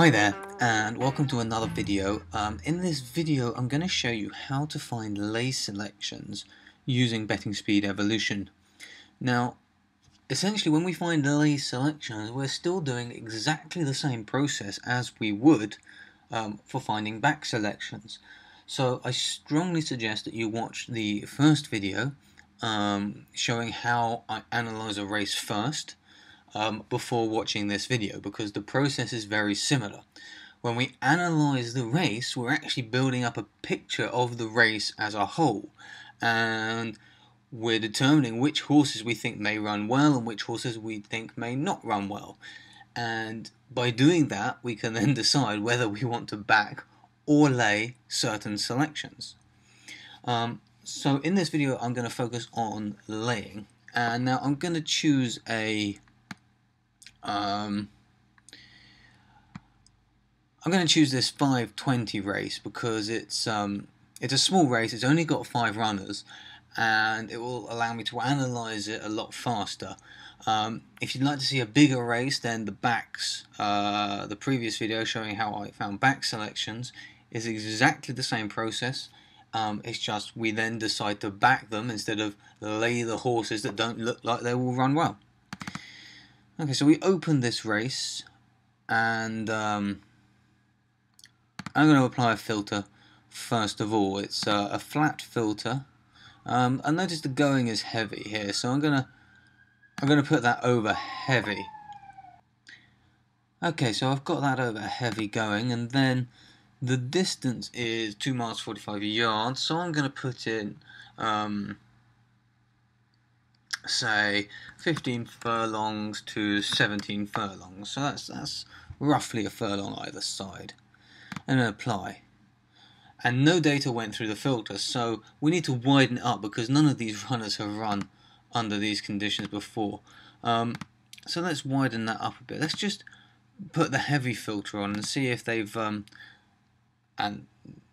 Hi there, and welcome to another video. In this video I'm going to show you how to find lay selections using betting speed evolution. Now, essentially when we find lay selections, we're still doing exactly the same process as we would for finding back selections. So I strongly suggest that you watch the first video showing how I analyze a race first, before watching this video, because the process is very similar. When we analyze the race, we're actually building up a picture of the race as a whole, and we're determining which horses we think may run well and which horses we think may not run well. And by doing that, we can then decide whether we want to back or lay certain selections. So in this video I'm going to focus on laying, and now I'm going to choose I'm going to choose this 520 race because it's a small race. It's only got 5 runners, and it will allow me to analyze it a lot faster. If you'd like to see a bigger race, then the backs, the previous video showing how I found back selections, is exactly the same process. It's just we then decide to back them instead of lay the horses that don't look like they will run well. Okay, so we open this race, and I'm going to apply a filter first of all. It's a flat filter. I notice the going is heavy here, so I'm gonna put that over heavy. Okay, so I've got that over heavy going, and then the distance is 2 miles 45 yards, so I'm going to put in say 15 furlongs to 17 furlongs, so that's roughly a furlong either side, and then apply. And no data went through the filter, so we need to widen it up because none of these runners have run under these conditions before. So let's widen that up a bit. Let's just put the heavy filter on and see if they've and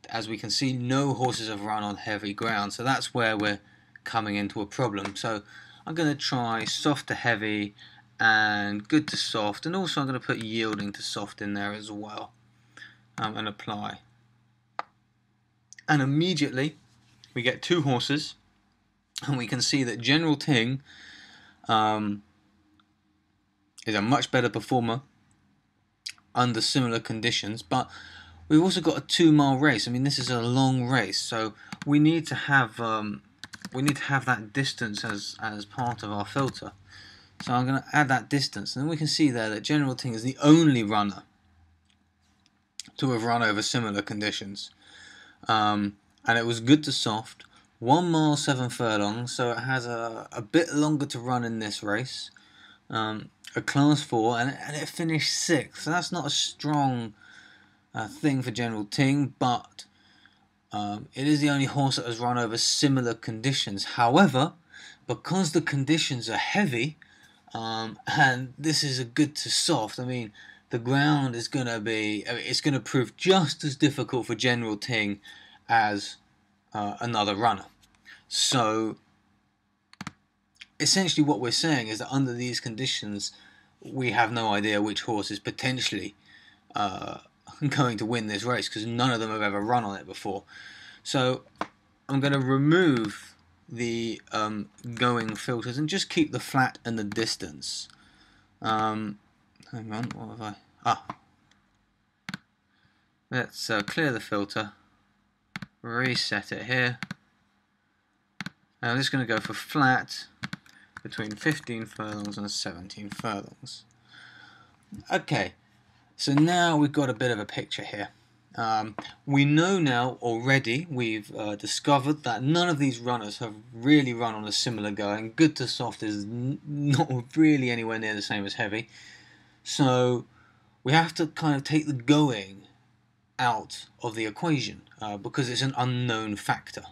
as we can see, no horses have run on heavy ground, so that's where we're coming into a problem. So I'm going to try soft to heavy and good to soft, and also I'm going to put yielding to soft in there as well, and apply. And immediately we get 2 horses, and we can see that General Ting is a much better performer under similar conditions, but we've also got a 2-mile race. I mean, this is a long race, so we need to have that distance as part of our filter. So I'm going to add that distance, and then we can see there that General Ting is the only runner to have run over similar conditions. And it was good to soft, 1 mile 7 furlongs, so it has a bit longer to run in this race. A class 4, and it finished 6th, so that's not a strong thing for General Ting, but it is the only horse that has run over similar conditions. However, because the conditions are heavy, and this is a good to soft, I mean, the ground is going to be, it's going to prove just as difficult for General Ting as another runner. So essentially what we're saying is that under these conditions we have no idea which horse is potentially going to win this race, because none of them have ever run on it before. So I'm going to remove the going filters and just keep the flat and the distance. Hang on, what have I? Let's clear the filter, reset it here, and I'm just going to go for flat between 15 furlongs and 17 furlongs. Okay, so now we've got a bit of a picture here. We know now already, we've discovered that none of these runners have really run on a similar going. Good to soft is not really anywhere near the same as heavy. So we have to kind of take the going out of the equation because it's an unknown factor.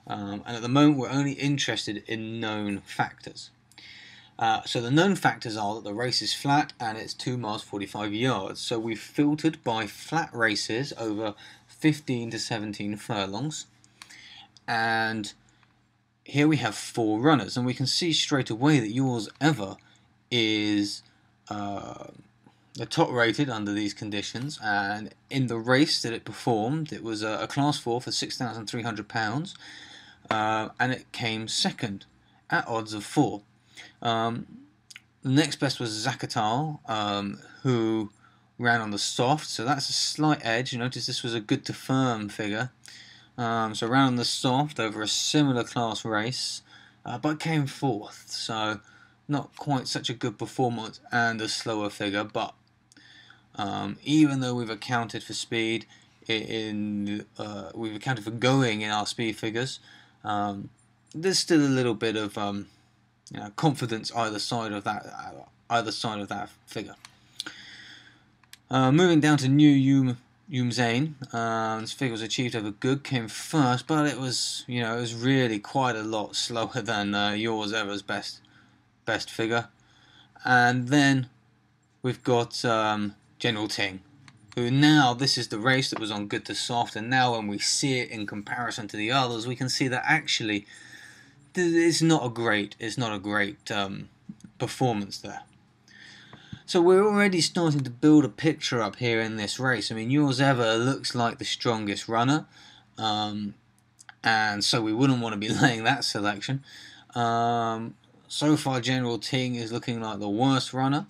And at the moment we're only interested in known factors. So the known factors are that the race is flat and it's 2 miles 45 yards. So we've filtered by flat races over 15 to 17 furlongs. And here we have 4 runners, and we can see straight away that Yours Ever is the top rated under these conditions, and in the race that it performed, it was a class 4 for £6,300, and it came second at odds of 4. The next best was Zakatal, who ran on the soft, so that's a slight edge. You notice this was a good to firm figure. So ran on the soft over a similar class race, but came 4th, so not quite such a good performance and a slower figure. But even though we've accounted for speed we've accounted for going in our speed figures, there's still a little bit of confidence either side of that figure. Moving down to New Zain, this figure was achieved over good, came first, but it was really quite a lot slower than yours ever's best figure. And then we've got General Ting, who now, this is the race that was on good to soft, and now when we see it in comparison to the others, we can see that actually it's not a great performance there. So we're already starting to build a picture up here in this race. I mean, yours ever looks like the strongest runner, and so we wouldn't want to be laying that selection. So far, General Ting is looking like the worst runner,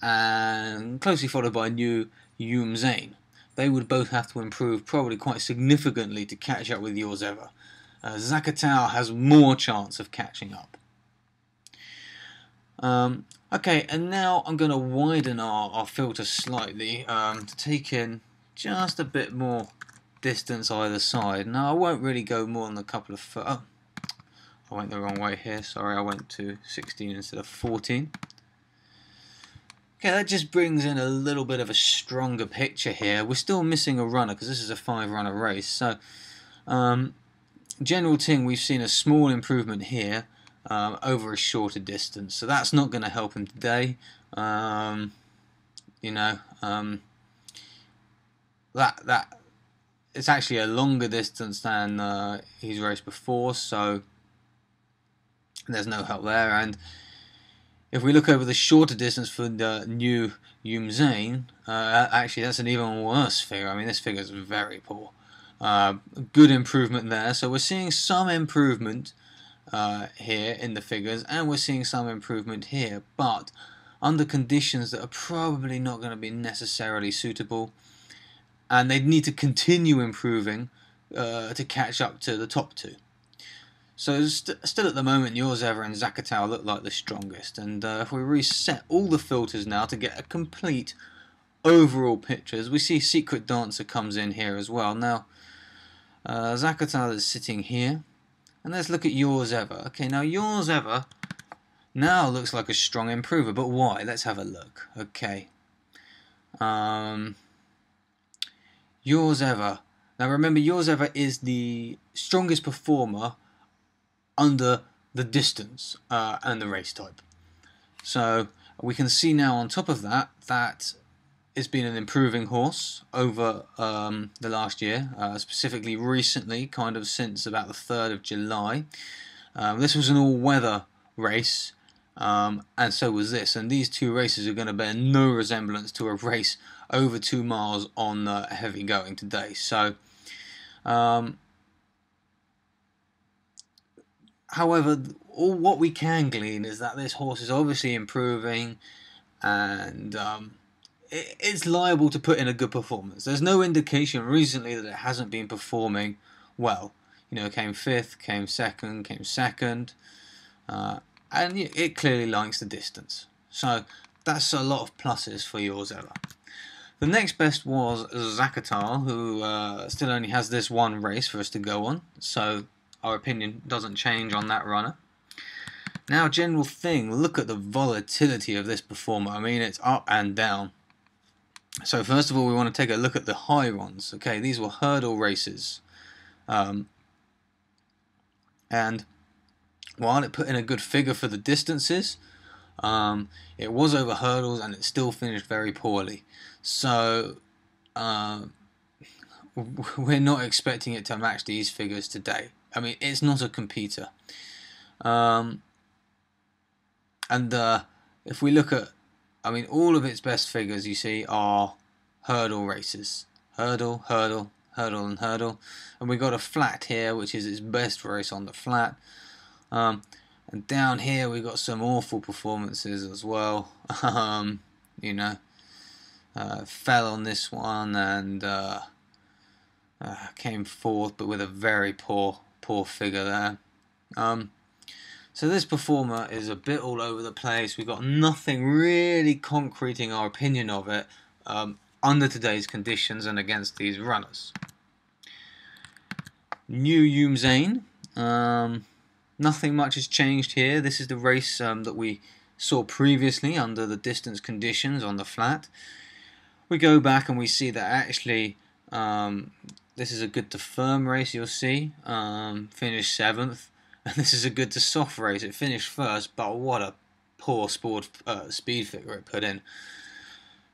and closely followed by New Zain. They would both have to improve probably quite significantly to catch up with yours ever. Zakatal has more chance of catching up. Okay, and now I'm going to widen our filter slightly to take in just a bit more distance either side. Now, I won't really go more than a couple of foot. Oh, I went the wrong way here. Sorry, I went to 16 instead of 14. Okay, that just brings in a little bit of a stronger picture here. We're still missing a runner because this is a 5-runner race. So, General Ting, we've seen a small improvement here. Over a shorter distance, so that's not going to help him today. That it's actually a longer distance than he's raced before, so there's no help there. And if we look over the shorter distance for the New Zain, actually that's an even worse figure. I mean, this figure is very poor. Good improvement there, so we're seeing some improvement here in the figures, and we're seeing some improvement here, but under conditions that are probably not going to be necessarily suitable, and they'd need to continue improving to catch up to the top two. So still at the moment, yours ever and Zakatal look like the strongest, and if we reset all the filters now to get a complete overall picture, as we see Secret Dancer comes in here as well. Now Zakatal is sitting here. And let's look at yours ever. Okay, now yours ever now looks like a strong improver, but why? Let's have a look. Okay. Yours ever. Now remember, yours ever is the strongest performer under the distance and the race type. So we can see now on top of that it's been an improving horse over the last year, specifically recently, kind of since about the 3rd of July. This was an all-weather race, and so was this. And these two races are going to bear no resemblance to a race over 2 miles on heavy going today. So, however, what we can glean is that this horse is obviously improving, and it's liable to put in a good performance. There's no indication recently that it hasn't been performing well. Came 5th, came 2nd, and it clearly likes the distance. So that's a lot of pluses for yours ever. The next best was Zakatal, who still only has this one race for us to go on, so our opinion doesn't change on that runner. Now, General Thing, look at the volatility of this performer. I mean, it's up and down. So first of all, we want to take a look at the high ones. Okay, these were hurdle races. And while it put in a good figure for the distances, it was over hurdles and it still finished very poorly. So we're not expecting it to match these figures today. I mean, it's not a competer. And if we look at I mean, all of its best figures you see are hurdle races. Hurdle, hurdle, hurdle and hurdle. And we got a flat here, which is its best race on the flat. And down here we got some awful performances as well. You know, fell on this one and came fourth, but with a very poor figure there. So this performer is a bit all over the place. We've got nothing really concreting our opinion of it under today's conditions and against these runners. New Zane. Nothing much has changed here. This is the race that we saw previously under the distance conditions on the flat. We go back and we see that actually this is a good to firm race, you'll see. Finished 7th. And this is a good to soft race. It finished first, but what a poor speed figure it put in.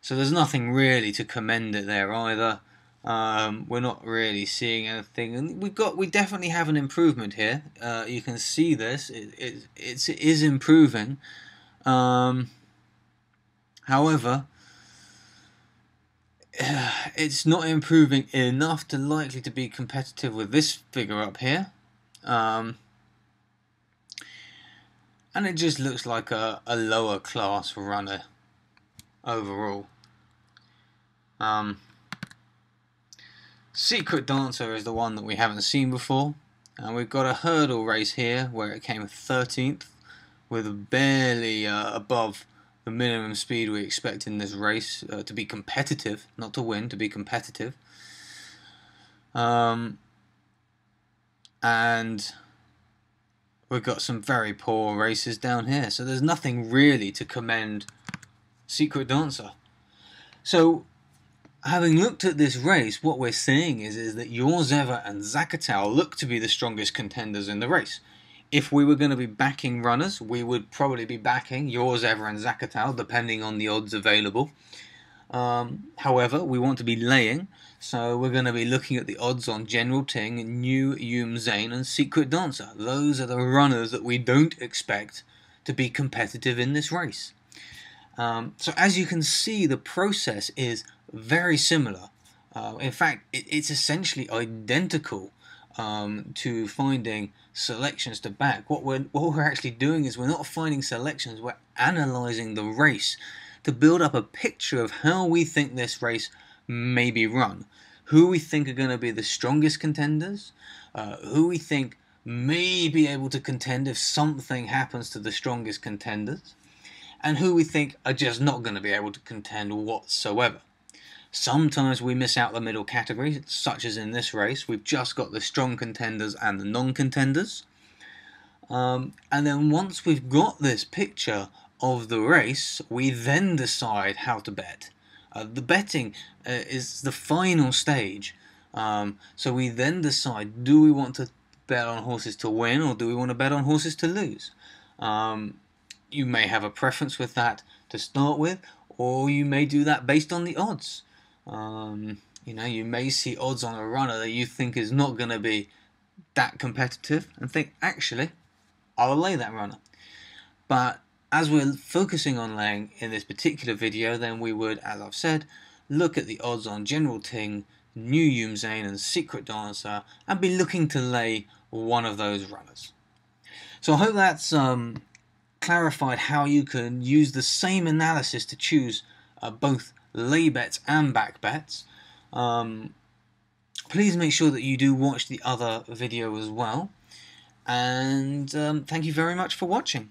So there's nothing really to commend it there either. We're not really seeing anything, and we definitely have an improvement here. You can see this; it is improving. However, it's not improving enough to likely to be competitive with this figure up here. And it just looks like a lower class runner overall. Secret Dancer is the one that we haven't seen before, and we've got a hurdle race here where it came 13th with barely above the minimum speed we expect in this race to be competitive, not to win, to be competitive. And we've got some very poor races down here, so there's nothing really to commend Secret Dancer. So, having looked at this race, what we're seeing is that Yorzeva and Zakatow look to be the strongest contenders in the race. If we were going to be backing runners, we would probably be backing Yorzeva and Zakatow, depending on the odds available. However, we want to be laying, so we're going to be looking at the odds on General Ting, New Zane and Secret Dancer. Those are the runners that we don't expect to be competitive in this race. So as you can see, the process is very similar. In fact, it's essentially identical to finding selections to back. What we're actually doing is we're not finding selections, we're analysing the race to build up a picture of how we think this race may be run, who we think are going to be the strongest contenders, who we think may be able to contend if something happens to the strongest contenders, and who we think are just not going to be able to contend whatsoever. Sometimes we miss out the middle category, such as in this race. We've just got the strong contenders and the non-contenders. And then once we've got this picture of the race, we then decide how to bet. The betting is the final stage. So we then decide, do we want to bet on horses to win, or do we want to bet on horses to lose? You may have a preference with that to start with, or you may do that based on the odds. You know, you may see odds on a runner that you think is not going to be that competitive and think, actually, I'll lay that runner. But as we're focusing on laying in this particular video, then we would, as I've said, look at the odds on General Ting, New Zane and Secret Dancer and be looking to lay one of those runners. So I hope that's clarified how you can use the same analysis to choose both lay bets and back bets. Please make sure that you do watch the other video as well, and thank you very much for watching.